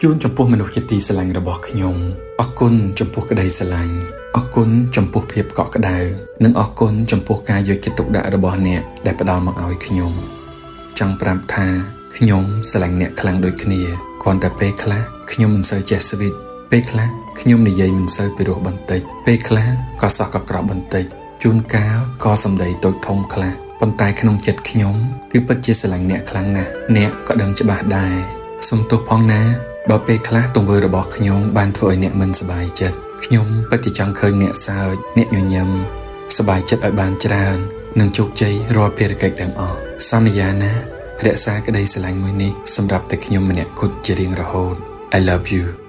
ជួនចំពោះមនុស្សជាទីស្រឡាញ់របស់ខ្ញុំអរគុណចំពោះក្តីស្រឡាញ់អរគុណចំពោះភាពកក់ក្ដៅនិងអរគុណចំពោះការយកចិត្តទុកដាក់របស់អ្នកដែលផ្ដល់មកឲ្យខ្ញុំចង់ប្រាប់ថាខ្ញុំស្រឡាញ់អ្នកខ្លាំងដូចគ្នាគ្រាន់តែពេលខ្លះខ្ញុំមិនសូវចេះស្វីតពេលខ្លះខ្ញុំនិយាយមិនសូវពីរោះបន្តិចពេលខ្លះក៏សោះកក្រក់បន្តិចជួនកាលក៏សម្ដីតូចធំខ្លះប៉ុន្តែក្នុងចិត្តខ្ញុំគឺពិតជាស្រឡាញ់អ្នកខ្លាំងណាស់អ្នកក៏ដឹងច្បាស់ដែរសុំទោសផងណាបើពេលខ្លះទង្វើរបស់ខ្ញុំបានធ្វើឲ្យអ្នកមិនសប្បាយចិត្តខ្ញុំពិតជាចង់ឃើញអ្នកសើចអ្នកញញឹមសប្បាយចិត្តឲ្យបានច្រើននិងជោគជ័យរាល់ភារកិច្ចទាំងអស់សន្យាណារក្សាក្តីស្រឡាញ់មួយនេះសម្រាប់តែខ្ញុំម្នាក់គត់ជារៀងរហូត I love you